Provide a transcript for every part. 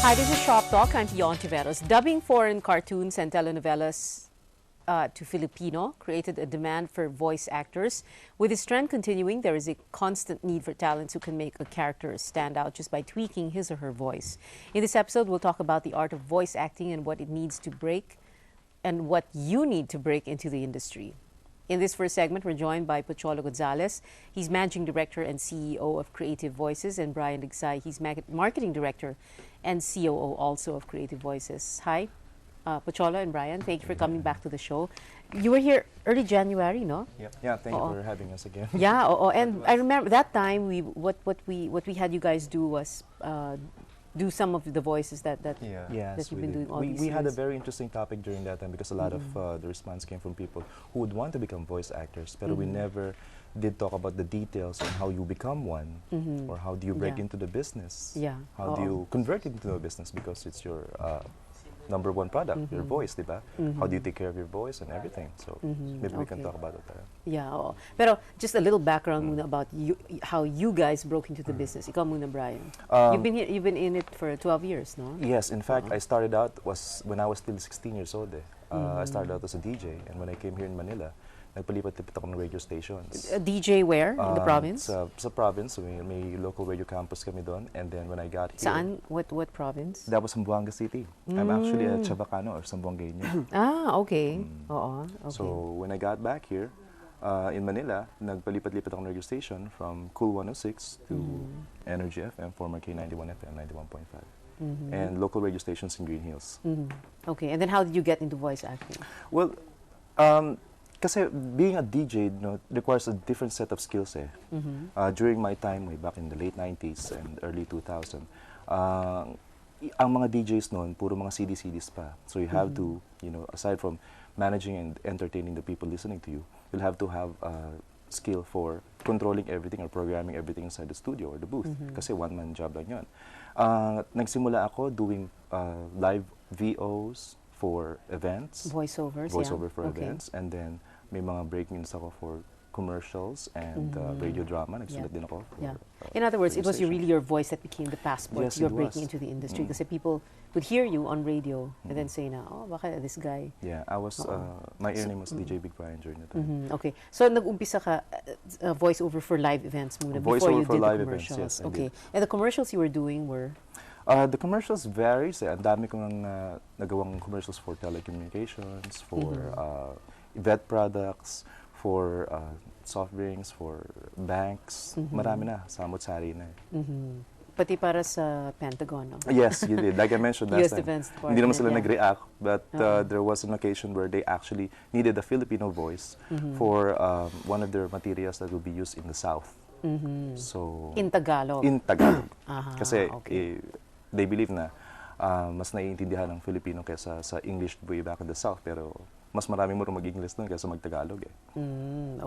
Hi, this is Shop Talk. I'm Pion Tiveros. Dubbing foreign cartoons and telenovelas to Filipino created a demand for voice actors. With this trend continuing, there is a constant need for talents who can make a character stand out just by tweaking his or her voice. In this episode, we'll talk about the art of voice acting and what it needs to break and what you need to break into the industry. In this first segment, we're joined by Pocholo Gonzalez. He's Managing Director and CEO of Creative Voices, and Brian Ligsay. He's Marketing Director and COO also of Creative Voices. Hi, Pocholo and Brian. Thank you for coming back to the show. You were here early January, no? Yeah, thank you for having us again. Yeah, and I remember that time what we had you guys do was do some of the voices that Yes, you've been doing all these we years. had a very interesting topic during that time because a lot of the response came from people who would want to become voice actors, but we never did talk about the details on how you become one, or how do you break into the business, how do you convert it into a business because it's your number one product, your voice, diba? How do you take care of your voice and everything? So maybe we can talk about it there. Yeah, oo. Pero just a little background muna about you, how you guys broke into the business. Ikaw muna, Brian. You've been in it for 12 years, no? Yes, in fact, I started out when I was still 16 years old. I started out as a DJ, and when I came here in Manila, nagpalipat-lipat ako ng radio stations. A DJ where? In the province? Sa province, may local radio campus kami doon. And then when I got here... Saan? What province? That was Zamboanga City. I'm actually a Chavacano or Zamboangueño. Okay. Oo. Okay. So when I got back here, in Manila, nagpalipat-lipat ako ng radio station from Cool 106 to Energy FM, former K91 FM, 91.5. And local radio stations in Green Hills. Okay, and then how did you get into voice acting? Well, kasi being a DJ requires a different set of skills. During my time, way back in the late 90s and early 2000, ang mga DJs noon, puro mga CD-CDs pa. So you have to, aside from managing and entertaining the people listening to you, you'll have to have skill for controlling everything or programming everything inside the studio or the booth. Kasi one-man job lang yun. Nagsimula ako doing live VOs for events. Voiceovers, for events. And then may mga break-ins ako for commercials and radio drama. Nagsulat din ako. For, in other words, it was really your voice that became the passport. Yes, You're breaking into the industry kasi people would hear you on radio and then say na, oh, baka this guy. Yeah, I was, my ear name was DJ Big Brian during that time. Okay. So, nag-umpisa ka voiceover for live events muna before you did the commercials. Events, yes, okay. And the commercials you were doing were? The commercials varies. Ang dami kong nagawang commercials for telecommunications, for vet products, for soft drinks, for banks. Marami na, samot-sari na. Pati para sa Pentagon, no? Yes, you did. Like I mentioned last time, Defense Department, hindi naman sila nag-react, but there was an occasion where they actually needed a Filipino voice for one of their materials that will be used in the South. So In Tagalog? In Tagalog. Kasi they believe na mas naiintindihan ng Filipino kaysa sa English way back in the South, pero mas maraming marunong mag-English doon kaysa mag-Tagalog.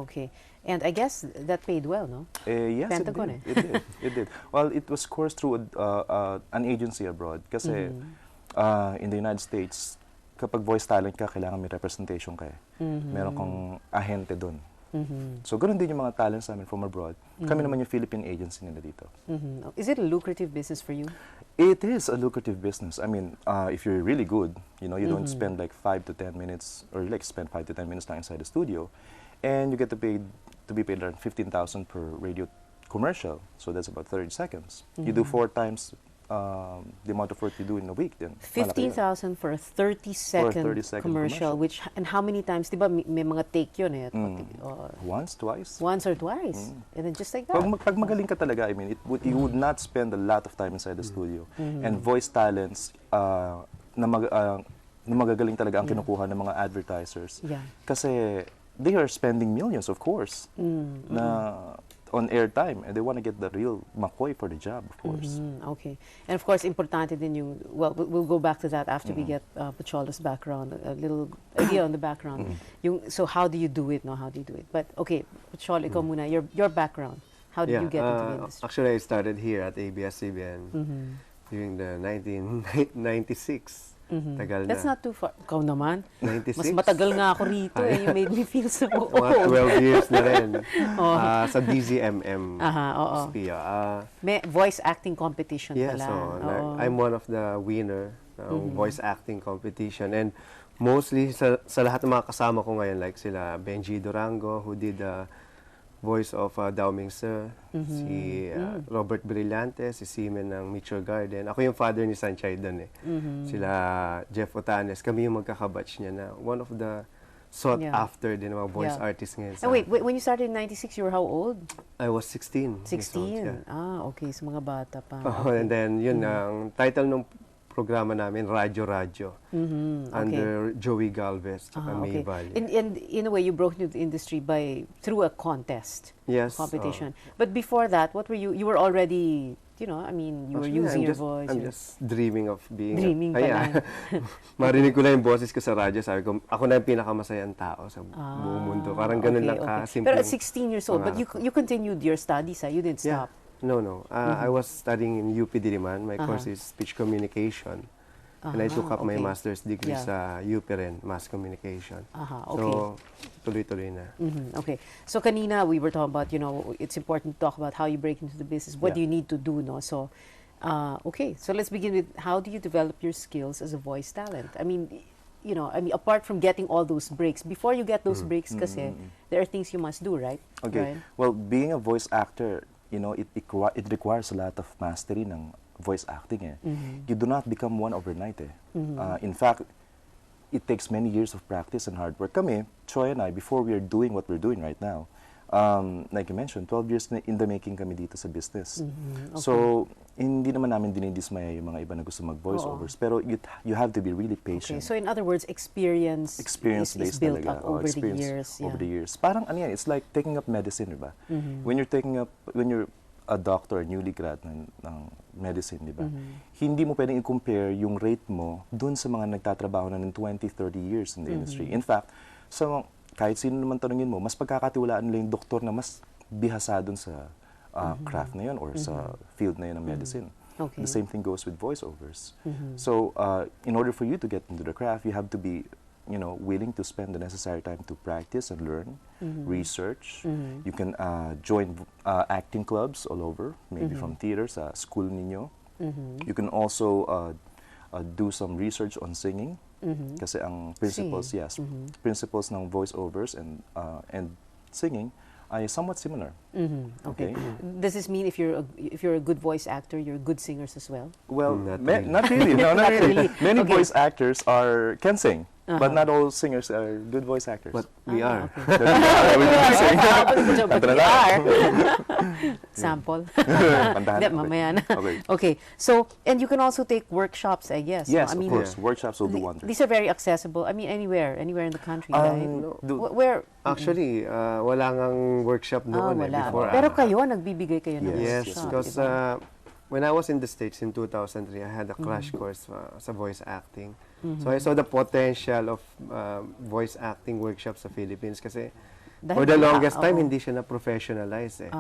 Okay. And I guess that paid well, no? Yes, Pentagon, it did. Well, it was coursed through an agency abroad kasi in the United States, kapag voice talent ka, kailangan may representation ka. Meron kang ahente doon. So, ganun din yung mga talents namin from abroad. Kami naman yung Philippine agency nila dito. Is it a lucrative business for you? It is a lucrative business. I mean, if you're really good, you don't spend like 5 to 10 minutes, or you spend 5 to 10 minutes lang inside the studio, and you get to be paid around 15,000 per radio commercial. So that's about 30 seconds. You do 4 times the amount of work you do in a week, then 15,000 for a 30-second commercial, which, and how many times, diba may mga take yun eh? Once, twice. Once or twice. And then just like that. Pag magaling ka talaga, I mean, you would not spend a lot of time inside the studio. And voice talents na magagaling talaga ang kinukuha ng mga advertisers. Kasi they are spending millions, of course, na on airtime, and they want to get the real McCoy for the job, of course. Okay. And of course, importante din yung, well, we'll go back to that after we get Pocholo's background, a little idea on the background. So how do you do it? No, how do you do it? But okay, Pocholo, ikaw muna, your background. How did you get into the industry? Actually, I started here at ABS-CBN during the 1996. Tagal na. That's not too far. Ikaw naman. 96? Mas matagal nga ako rito eh. You made me feel so old. Mga 12 years na rin. Sa DZMM. Oo. SPIA. May voice acting competition Yeah, pala. so I'm one of the winner ng voice acting competition. And mostly sa lahat ng mga kasama ko ngayon, like sila Benji Durango, who did the voice of Dao Ming Sir, si Robert Brillante, si Simen ng Mitchell Garden. Ako yung father ni Sanchay doon eh. Sila Jeff Otanes, kami yung magkakabatch niya na one of the sought after din mga voice artists ngayon. And wait, when you started in 96, you were how old? I was 16. 16? Okay. So mga bata pa. And then, yun ang title ng programa namin, Radyo. Under Joey Galvez at May Valle. And in a way, you broke into the industry through a contest. Yes. Competition. But before that, what were you? You were already, you were using your voice. I'm just dreaming of being... Dreaming pala. Marinig ko lang yung boses ko sa radyo. Sabi ko, ako na yung pinakamasayang tao sa buong mundo. Parang ganun lang ka-simple. Pero at 16 years old, but you continued your studies, you didn't stop. No. I was studying in UP Diliman. My course is speech communication. And I took up my master's degree sa UP rin, mass communication. So, tuloy-tuloy na. Okay. So, kanina, we were talking about, it's important to talk about how you break into the business. What do you need to do, no? So, okay. So, let's begin with how do you develop your skills as a voice talent? I mean, apart from getting all those breaks, before you get those breaks, kasi, there are things you must do, right? Okay. Right? Well, being a voice actor, it requires a lot of mastery ng voice acting eh. You do not become one overnight eh. In fact, it takes many years of practice and hard work. Kami, Troy and I, before we are doing what we're doing right now, like you mentioned, 12 years na in the making kami dito sa business. So, hindi naman namin dinidismaya yung mga iba na gusto mag-voiceovers. Pero you have to be really patient. Okay. So, in other words, experience is built up over the years. Over the years. Parang it's like taking up medicine, diba? When you're a doctor, newly grad ng medicine, di ba? Hindi mo pwedeng i-compare yung rate mo dun sa mga nagtatrabaho na ng 20, 30 years in the industry. In fact, kahit sino naman tanungin mo, mas pagkakatiwalaan nila yung doktor na mas bihasa dun sa craft na yun or sa field na yun ng medicine. Okay. The same thing goes with voiceovers. So, in order for you to get into the craft, you have to be willing to spend the necessary time to practice and learn, research. You can join acting clubs all over, maybe from theater sa school ninyo. You can also do some research on singing. Kasi ang principles, principles ng voiceovers and singing ay somewhat similar. Okay. Does this mean if you're a good voice actor, you're good singers as well? Well, not really. No, not really. Many Okay. voice actors can sing. But not all singers are good voice actors. But we are. But we are. Sample. Pantahan. Mamaya na. Okay. Okay. So, and you can also take workshops, I guess. Yes, no? of course. Workshops will do wonders. These are very accessible. I mean, anywhere in the country, right? Where? Actually, wala ngang workshop noon Wala. before. Pero kayo, nagbibigay kayo ng Yes, workshop. because diba? when I was in the States in 2003, I had a crash course sa voice acting. So I saw the potential of voice acting workshops sa Philippines kasi for the longest time, hindi siya na-professionalize eh.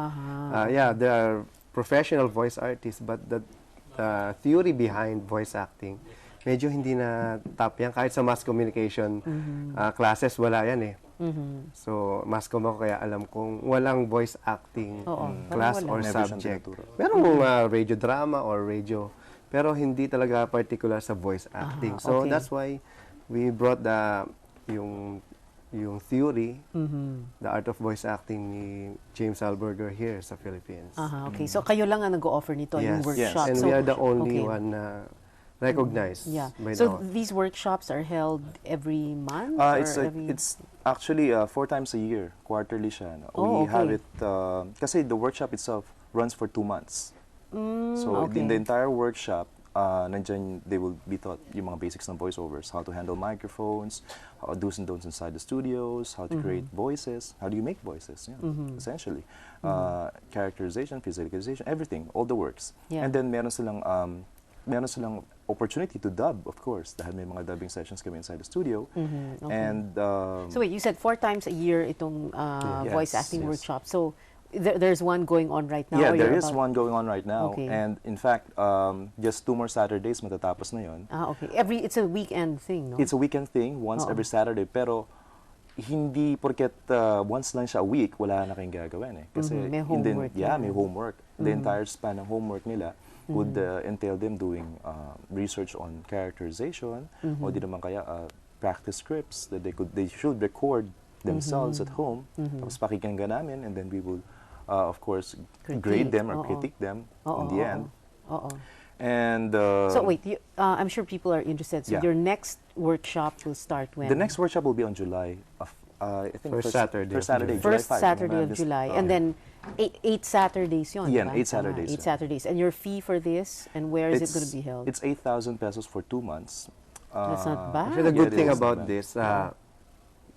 Yeah, there are professional voice artists, but the theory behind voice acting, medyo hindi na top yan. Kahit sa mass communication classes, wala yan eh. So, mass comm ako kaya alam kong walang voice acting class or subject. Merong radio drama or radio, pero hindi talaga particular sa voice acting. So, that's why we brought yung theory, the art of voice acting ni James Alberger here sa Philippines. Okay. So, kayo lang ang nag-o-offer nito, yung workshop. And so, we are the only one na recognized by So, now. these workshops are held every month? It's actually 4 times a year, quarterly siya. No? Oh, we have it, kasi the workshop itself runs for 2 months. So in the entire workshop, nandyan, they will be taught yung mga basics ng voiceovers, how to handle microphones, do's and don'ts inside the studios, how to create voices, how do you make voices, essentially. Characterization, physicalization, everything, all the works. And then meron silang opportunity to dub, of course, dahil may mga dubbing sessions kami inside the studio. And so wait, you said 4 times a year itong voice acting workshop. So There's one going on right now? Yeah, or there you're is about- one going on right now. Okay. And in fact, just 2 more Saturdays matatapos na yun. Okay. It's a weekend thing, no? It's a weekend thing, once Oo. every Saturday. Pero hindi porket once lang siya a week, wala na kayong gagawin eh. Kasi May in the- homework yeah, yan. may homework. The entire span ng homework nila would entail them doing research on characterization o di naman kaya practice scripts that they should record themselves at home. Tapos pakikinggan namin and then we will of course grade them or Oo. critique them Oo, in the oo. end. Oo. And So wait, I'm sure people are interested. So Yeah. your next workshop will start when? the next workship will be on July of I think First Saturday First of Saturday, July. First July 5. Saturday of July. And then eight Saturdays yun, Yeah, diba? 8 Saturdays Eight yun. Saturdays. And your fee for this, and where is it going to be held? It's 8,000 pesos for 2 months. That's not bad. Actually, the good Yeah, it thing is, about diba? this,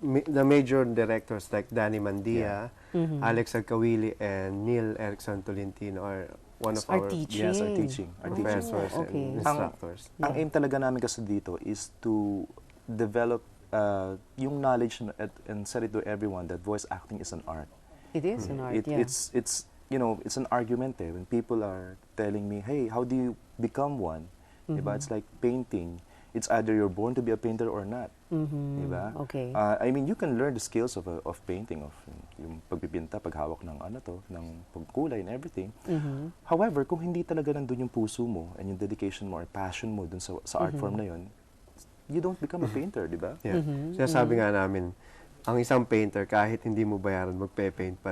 the major directors like Danny Mandia, Alex Agkawili, and Neil Erickson Tolentino are one of Are our teaching. Yes, our teaching. Our teaching. professors okay. and instructors. Ang aim talaga namin kasi dito is to develop yung knowledge and set it to everyone that voice acting is an art. It is an art, yeah. It's you know, it's an argument eh. When people are telling me, hey, how do you become one? Diba? It's like painting. It's either you're born to be a painter or not. Diba? Okay. I mean, you can learn the skills of painting, of yung pagpipinta, paghawak ng ng pagkulay and everything. However, kung hindi talaga nandun yung puso mo and yung dedication mo or passion mo dun sa art form na yun, you don't become a painter, di ba? Yeah. Sinasabi nga namin, ang isang painter, kahit hindi mo bayaran, magpe-paint pa rin.